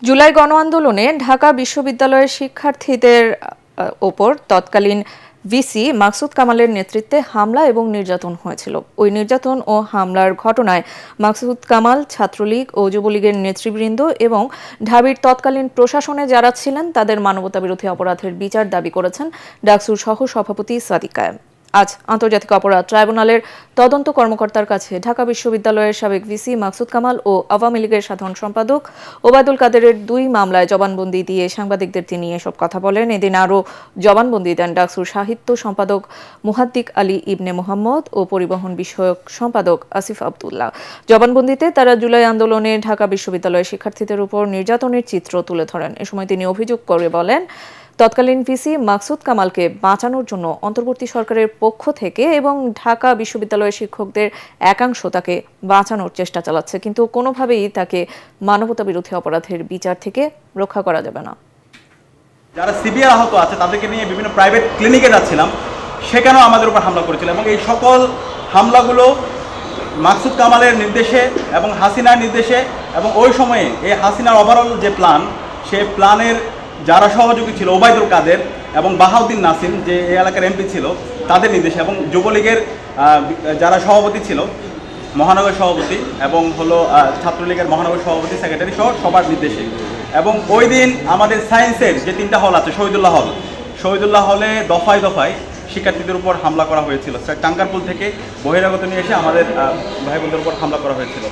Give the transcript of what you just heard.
জুলাই গণ আন্দোলনে ঢাকা বিশ্ববিদ্যালয়ের শিক্ষার্থীদের ওপর তৎকালীন ভিসি মাকসুদ কামালের নেতৃত্বে হামলা এবং নির্যাতন হয়েছিল। ওই নির্যাতন ও হামলার ঘটনায় মাকসুদ কামাল, ছাত্রলীগ ও যুবলীগের নেতৃবৃন্দ এবং ঢাবির তৎকালীন প্রশাসনে যারা ছিলেন তাদের মানবতাবিরোধী অপরাধের বিচার দাবি করেছেন ডাকসুর সহ সভাপতি সাদিক কায়েম। আজ আন্তর্জাতিক অপরাধ ট্রাইব্যুনালের তদন্ত কর্মকর্তার কাছে ঢাকা বিশ্ববিদ্যালয়ের সাবেক ভিসি মাকসুদ কামাল ও আওয়ামী লীগের সাধারণ সম্পাদক ওবায়দুল কাদেরের ২ মামলায় জবানবন্দি দিয়ে সাংবাদিকদের তিনি এসব কথা বলেন। এদিন আরও জবানবন্দি দেন ডাকসুর সাহিত্য সম্পাদক মুহাদ্দিক আলী ইবনে মোহাম্মদ ও পরিবহন বিষয়ক সম্পাদক আসিফ আবদুল্লাহ। জবানবন্দিতে তারা জুলাই আন্দোলনে ঢাকা বিশ্ববিদ্যালয়ের শিক্ষার্থীদের উপর নির্যাতনের চিত্র তুলে ধরেন। এ সময় তিনি অভিযোগ করে বলেন, তৎকালীন ভিসি মাকসুদ কামালকে বাঁচানোর জন্য অন্তর্বর্তী সরকারের পক্ষ থেকে এবং ঢাকা বিশ্ববিদ্যালয়ের শিক্ষকদের একাংশ তাকে বাঁচানোর চেষ্টা চালাচ্ছে, কিন্তু কোনোভাবেই তাকে মানবতাবিরোধী অপরাধের বিচার থেকে রক্ষা করা যাবে না। যারা সিভিয়ার আহত আছে তাদেরকে নিয়ে বিভিন্ন প্রাইভেট ক্লিনিকে যাচ্ছিলাম, সেখানেও আমাদের উপর হামলা করেছিল এবং এই সকল হামলাগুলো মাকসুদ কামালের নির্দেশে এবং হাসিনার নির্দেশে এবং ওই সময়ে এই হাসিনার ওভারঅল যে প্ল্যান, সে প্ল্যানের যারা সহযোগী ছিল ওবায়দুল কাদের এবং বাহাউদ্দিন নাসিম, যে এই এলাকার এমপি ছিল, তাদের নির্দেশে এবং যুবলীগের যারা সভাপতি ছিল, মহানগর সভাপতি এবং ছাত্রলীগের মহানগর সভাপতি, সেক্রেটারি সহ সবার নির্দেশে। এবং ওই দিন আমাদের সায়েন্সের যে 3টা হল আছে, শহীদুল্লাহ হলে দফায় দফায় শিক্ষার্থীদের উপর হামলা করা হয়েছিল। টাঙ্গারপুল থেকে বহিরাগত নিয়ে এসে আমাদের ভাই বোনদের উপর হামলা করা হয়েছিল।